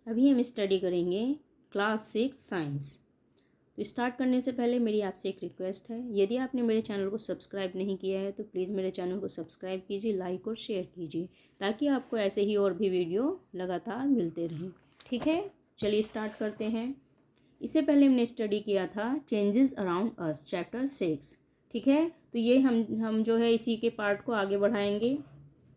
अभी हम स्टडी करेंगे क्लास 6 साइंस। तो स्टार्ट करने से पहले मेरी आपसे एक रिक्वेस्ट है, यदि आपने मेरे चैनल को सब्सक्राइब नहीं किया है तो प्लीज़ मेरे चैनल को सब्सक्राइब कीजिए, लाइक और शेयर कीजिए, ताकि आपको ऐसे ही और भी वीडियो लगातार मिलते रहें। ठीक है, चलिए स्टार्ट करते हैं। इससे पहले हमने स्टडी किया था चेंजेस अराउंड अस, चैप्टर 6। ठीक है, तो ये हम जो है इसी के पार्ट को आगे बढ़ाएंगे।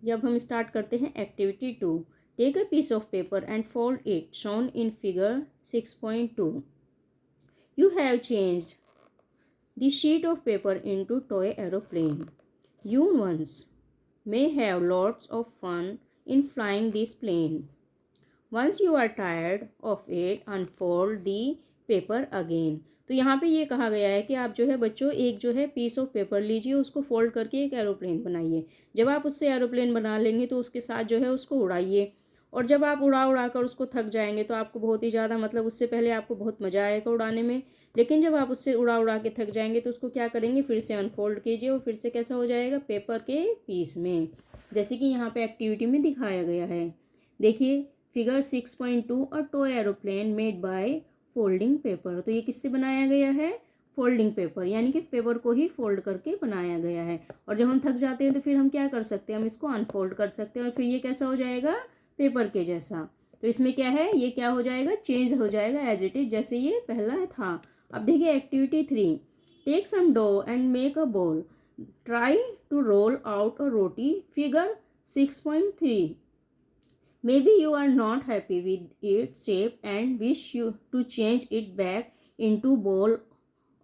जब हम स्टार्ट करते हैं activity 2, take a piece of paper and fold it, shown in figure 6.2। You have changed the sheet of paper into toy aeroplane. You once may have lots of fun in flying this plane. Once you are tired of it, unfold the paper again. तो यहाँ पे ये कहा गया है कि आप जो है बच्चों एक जो है पीस ऑफ पेपर लीजिए, उसको फोल्ड करके एक एरोप्लेन बनाइए। जब आप उससे एरोप्लेन बना लेंगे तो उसके साथ जो है उसको उड़ाइए, और जब आप उड़ा कर उसको थक जाएंगे तो आपको बहुत ही ज़्यादा उससे पहले आपको बहुत मज़ा आएगा उड़ाने में, लेकिन जब आप उससे उड़ा के थक जाएंगे तो उसको क्या करेंगे, फिर से अनफोल्ड कीजिए और फिर से कैसा हो जाएगा, पेपर के पीस में, जैसे कि यहाँ पे एक्टिविटी में दिखाया गया है। देखिए figure 6.2, a toy aeroplane made by folding paper. तो ये किससे बनाया गया है, फोल्डिंग पेपर, यानी कि पेपर को ही फोल्ड करके बनाया गया है। और जब हम थक जाते हैं तो फिर हम क्या कर सकते हैं, हम इसको अनफोल्ड कर सकते हैं और फिर ये कैसा हो जाएगा, पेपर के जैसा। तो इसमें क्या है, ये क्या हो जाएगा, चेंज हो जाएगा एज इट इज, जैसे ये पहला था। अब देखिए activity 3, take some dough and make a ball, try to roll out a roti, figure 6.3। Maybe you are not happy with its shape and wish you to change it back into ball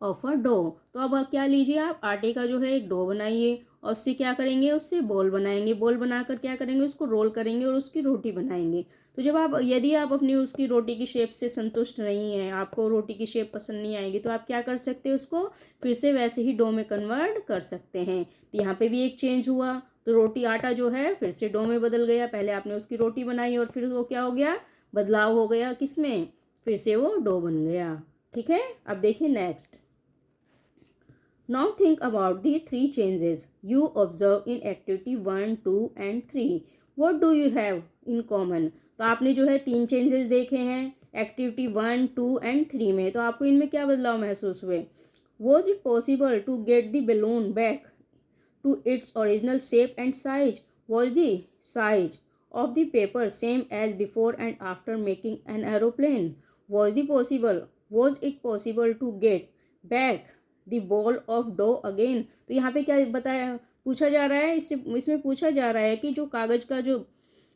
of a dough। तो अब क्या लीजिए, आप आटे का जो है एक डो बनाइए और उससे क्या करेंगे, उससे बॉल बनाएंगे। बॉल बनाकर क्या करेंगे, उसको रोल करेंगे और उसकी रोटी बनाएंगे। तो जब आप यदि आप अपनी उसकी रोटी की शेप से संतुष्ट नहीं हैं, आपको रोटी की शेप पसंद नहीं आएगी, तो आप क्या कर सकते हैं, उसको फिर से वैसे ही डो में कन्वर्ट कर सकते हैं। तो यहाँ पे भी एक चेंज हुआ, तो रोटी आटा जो है फिर से डो में बदल गया। पहले आपने उसकी रोटी बनाई और फिर वो क्या हो गया, बदलाव हो गया किस में, फिर से वो डो बन गया। ठीक है, अब देखिए next. Now think about the 3 changes you observe in activity 1, 2 and 3। What do you have in common. तो आपने जो है 3 चेंजेस देखे हैं एक्टिविटी 1, 2 एंड 3 में, तो आपको इनमें क्या बदलाव महसूस हुए। Was it possible to get the balloon back to its original shape and size? Was the size of the paper same as before and after making an aeroplane? Was it possible to get back the ball of dough again? तो यहाँ पे क्या बताया, पूछा जा रहा है, इसमें पूछा जा रहा है कि जो कागज़ का जो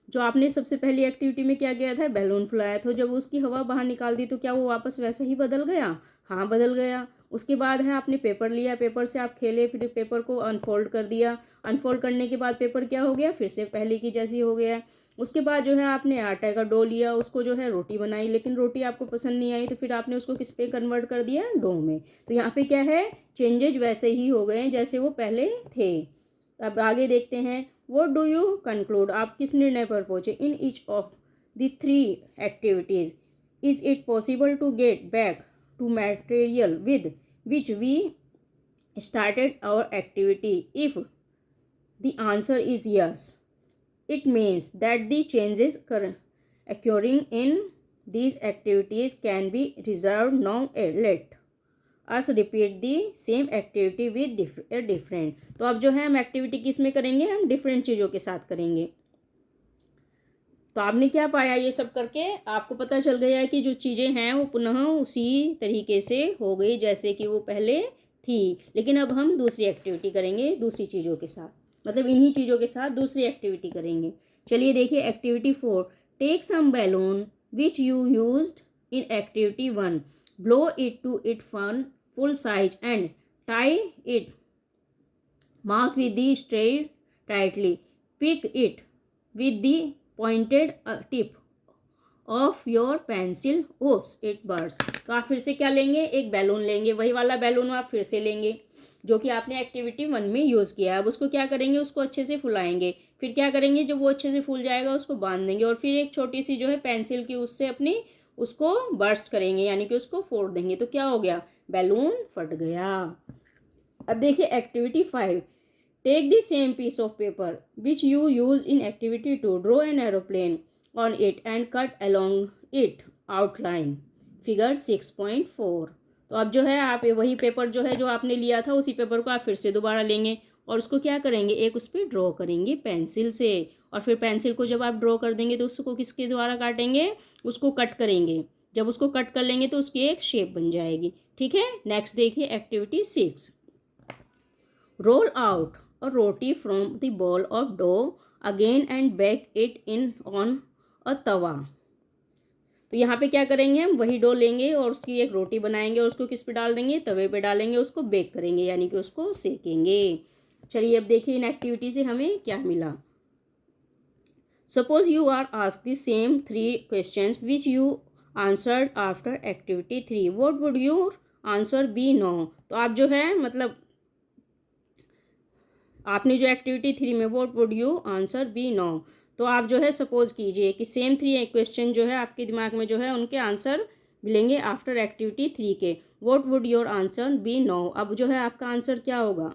जो आपने सबसे पहली एक्टिविटी में क्या किया था, बैलून फुलाया था, जब उसकी हवा बाहर निकाल दी तो क्या वो वापस वैसा ही बदल गया। हाँ बदल गया। उसके बाद है आपने पेपर लिया, पेपर से आप खेले, फिर पेपर को अनफोल्ड कर दिया, अनफोल्ड करने के बाद पेपर क्या हो गया, फिर से पहले की जैसी हो गया। उसके बाद जो है आपने आटे का डो लिया, उसको जो है रोटी बनाई, लेकिन रोटी आपको पसंद नहीं आई तो फिर आपने उसको किस पे कन्वर्ट कर दिया, डो में। तो यहाँ पे क्या है, चेंजेज वैसे ही हो गए जैसे वो पहले थे। अब आगे देखते हैं, व्हाट डू यू कंक्लूड, आप किस निर्णय पर पहुंचे। In each of the 3 activities is it possible to get back to material with which we started our activity? If the answer is yes, it means that the changes occurring in these activities can be reserved now. Let us repeat the same activity with different। तो अब जो है हम activity किस में करेंगे, हम different चीज़ों के साथ करेंगे। तो आपने क्या पाया, ये सब करके आपको पता चल गया है कि जो चीज़ें हैं वो पुनः उसी तरीके से हो गई जैसे कि वो पहले थी, लेकिन अब हम दूसरी एक्टिविटी करेंगे दूसरी चीज़ों के साथ, मतलब इन्हीं चीज़ों के साथ दूसरी एक्टिविटी करेंगे। चलिए देखिए activity 4, take some balloon which you used in activity 1, blow it to it fun full size and tie it mouth with the straight tightly, pick it with the pointed tip of your pencil, oops it burst। तो आप फिर से क्या लेंगे, एक balloon लेंगे, वही वाला बैलून आप फिर से लेंगे जो कि आपने एक्टिविटी 1 में यूज़ किया है। अब उसको क्या करेंगे, उसको अच्छे से फुलाएंगे, फिर क्या करेंगे, जब वो अच्छे से फूल जाएगा उसको बांध देंगे और फिर एक छोटी सी जो है पेंसिल की उससे अपनी उसको बर्स्ट करेंगे, यानी कि उसको फोड़ देंगे। तो क्या हो गया, बैलून फट गया। अब देखिए activity 5, take the same piece of paper which you used in activity 2, draw an aeroplane on it and cut along it outline figure 6.4। तो अब जो है आप वही पेपर जो है जो आपने लिया था उसी पेपर को आप फिर से दोबारा लेंगे और उसको क्या करेंगे, एक उस पर ड्रॉ करेंगे पेंसिल से, और फिर पेंसिल को जब आप ड्रॉ कर देंगे तो उसको किसके द्वारा काटेंगे, उसको कट करेंगे। जब उसको कट कर लेंगे तो उसकी एक शेप बन जाएगी। ठीक है, नेक्स्ट देखिए activity 6। Roll out a roti from the ball of dough again and bake it in on a tawa. तो यहाँ पे क्या करेंगे, हम वही डो लेंगे और उसकी एक रोटी बनाएंगे और उसको किस पे डाल देंगे, तवे पे डालेंगे, उसको बेक करेंगे यानी कि उसको सेकेंगे। चलिए अब देखिए इन एक्टिविटी से हमें क्या मिला। Suppose you are asked the same 3 questions which you answered after activity 3, what would your answer be? No. तो आप जो है मतलब आपने जो एक्टिविटी 3 में what would you answer be? No. तो आप जो है सपोज कीजिए कि सेम 3 क्वेश्चन जो है आपके दिमाग में जो है उनके आंसर मिलेंगे आफ्टर एक्टिविटी 3 के। What would your answer be? No. अब जो है आपका आंसर क्या होगा,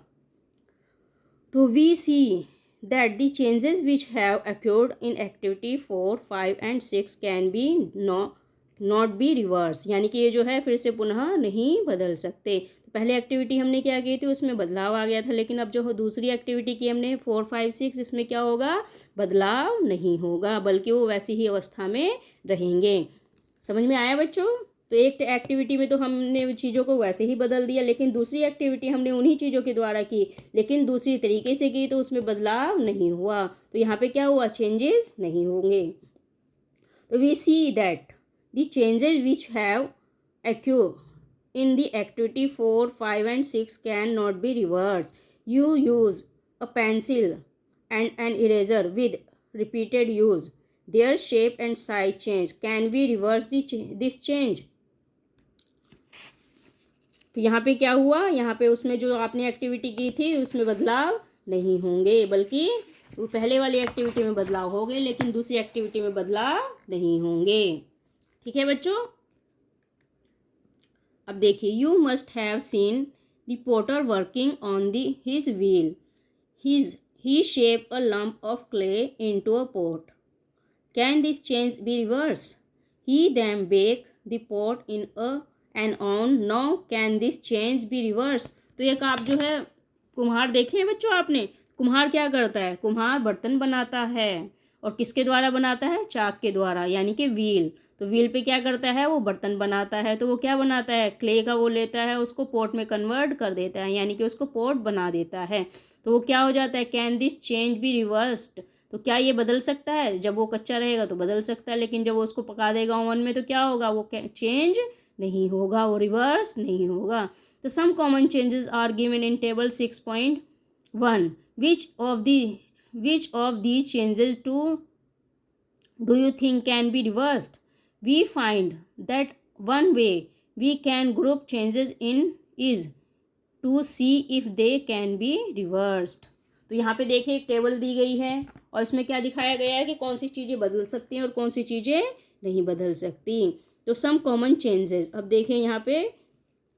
तो we see that the changes which have occurred in activity 4, 5 and 6 can be not be reverse, यानी कि ये जो है फिर से पुनः नहीं बदल सकते। तो पहले एक्टिविटी हमने क्या की थी उसमें बदलाव आ गया था, लेकिन अब जो दूसरी एक्टिविटी की हमने 4, 5, 6 इसमें क्या होगा, बदलाव नहीं होगा बल्कि वो वैसी ही अवस्था में रहेंगे। समझ में आया बच्चों? तो एक एक्टिविटी में तो हमने चीज़ों को वैसे ही बदल दिया, लेकिन दूसरी एक्टिविटी हमने उन्हीं चीज़ों के द्वारा की लेकिन दूसरी तरीके से की तो उसमें बदलाव नहीं हुआ। तो यहाँ पे क्या हुआ, चेंजेस नहीं होंगे। तो we see that the changes which have occurred in the activity 4, 5 and 6 can not be reversed. You use a pencil and an eraser with repeated use. Their shape and size change. Can we reverse this change? तो यहाँ पे क्या हुआ, यहाँ पे उसमें जो आपने एक्टिविटी की थी उसमें बदलाव नहीं होंगे बल्कि वो पहले वाली एक्टिविटी में बदलाव हो गए लेकिन दूसरी एक्टिविटी में बदलाव नहीं होंगे। ठीक है बच्चों, अब देखिए you must have seen the potter working on his wheel. He shape a lump of clay into a pot. Can this change be reversed? He then bake the pot in an oven. Now can this change be reversed? तो एक आप जो है कुम्हार देखे हैं बच्चों आपने, कुम्हार क्या करता है, कुम्हार बर्तन बनाता है और किसके द्वारा बनाता है, चाक के द्वारा यानी कि व्हील। तो व्हील पे क्या करता है, वो बर्तन बनाता है। तो वो क्या बनाता है, क्ले का वो लेता है उसको पोट में कन्वर्ट कर देता है यानी कि उसको पोट बना देता है। तो वो क्या हो जाता है, can this change be reversed? तो क्या ये बदल सकता है, जब वो कच्चा रहेगा तो बदल सकता है लेकिन जब वो उसको पका देगा ओवन में तो क्या होगा, वो चेंज नहीं होगा, वो रिवर्स नहीं होगा। तो some common changes are given in table 6.1। Which of these changes do you think can be reversed? We find that one way we can group changes in is to see if they can be reversed। तो यहाँ पे देखिए एक table दी गई है और इसमें क्या दिखाया गया है कि कौन सी चीज़ें बदल सकती हैं और कौन सी चीज़ें नहीं बदल सकती। तो सम कॉमन चेंजेस, अब देखें यहाँ पे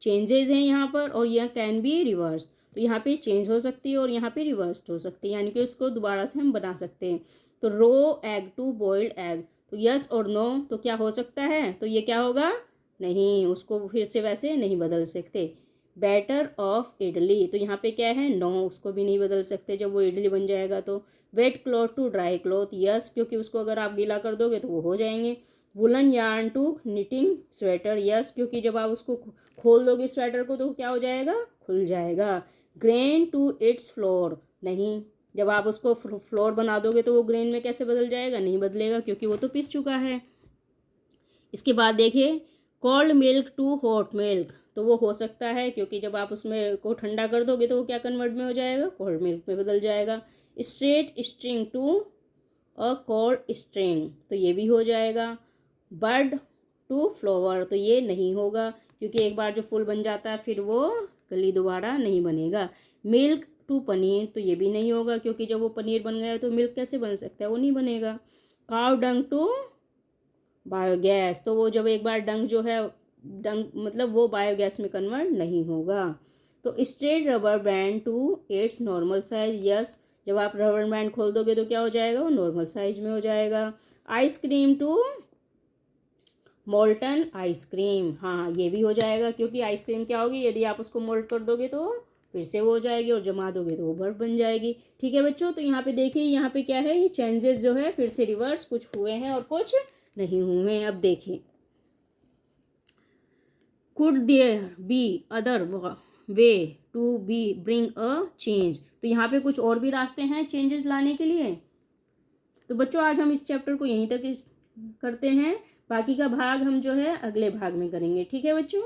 चेंजेस हैं यहाँ पर और यह कैन बी रिवर्स। तो यहाँ पे चेंज हो सकती है और यहाँ पे रिवर्स हो सकती है यानी कि उसको दोबारा से हम बना सकते हैं। तो रो एग टू बॉइल्ड एग, तो यस और नो, तो क्या हो सकता है, तो ये क्या होगा, नहीं, उसको फिर से वैसे नहीं बदल सकते। बैटर ऑफ इडली, तो यहाँ पे क्या है, नो, उसको भी नहीं बदल सकते जब वो इडली बन जाएगा। तो wet cloth to dry cloth, yes, क्योंकि उसको अगर आप गीला कर दोगे तो वो हो जाएंगे। Woollen yarn to knitting sweater, yes, क्योंकि जब आप उसको खोल दोगे स्वेटर को तो क्या हो जाएगा, खुल जाएगा। ग्रेन टू इट्स फ्लोर, नहीं, जब आप उसको फ्लोर बना दोगे तो वो ग्रेन में कैसे बदल जाएगा, नहीं बदलेगा क्योंकि वो तो पिस चुका है। इसके बाद देखिए cold milk to hot milk, तो वो हो सकता है क्योंकि जब आप उसमें को ठंडा कर दोगे तो वो क्या कन्वर्ट में हो जाएगा, कोल्ड मिल्क में बदल जाएगा। Straight string to a cold string, तो ये भी हो जाएगा। बर्ड टू फ्लावर, तो ये नहीं होगा क्योंकि एक बार जो फूल बन जाता है फिर वो कली दोबारा नहीं बनेगा। मिल्क टू पनीर, तो ये भी नहीं होगा क्योंकि जब वो पनीर बन गया तो मिल्क कैसे बन सकता है, वो नहीं बनेगा। काव डंग टू बायोगैस, तो वो जब एक बार डंग जो है डंग मतलब वो बायोगैस में कन्वर्ट नहीं होगा। तो straight rubber band to its normal size, yes, जब आप रबर बैंड खोल दोगे तो क्या हो जाएगा, वो नॉर्मल साइज में हो जाएगा। आइसक्रीम टू मोल्टन आइसक्रीम, हाँ ये भी हो जाएगा, क्योंकि आइसक्रीम क्या होगी, यदि आप उसको मोल्ट कर दोगे तो फिर से वो हो जाएगी, और जमा दोगे तो वो बर्फ बन जाएगी। ठीक है बच्चों, तो यहाँ पे देखिए, यहाँ पे क्या है, ये चेंजेस जो है फिर से रिवर्स, कुछ हुए हैं और कुछ नहीं हुए हैं। अब देखिए, could there be other way to be bring a change, तो यहाँ पे कुछ और भी रास्ते हैं चेंजेस लाने के लिए। तो बच्चों आज हम इस चैप्टर को यहीं तक करते हैं, बाकी का भाग हम जो है अगले भाग में करेंगे। ठीक है बच्चों।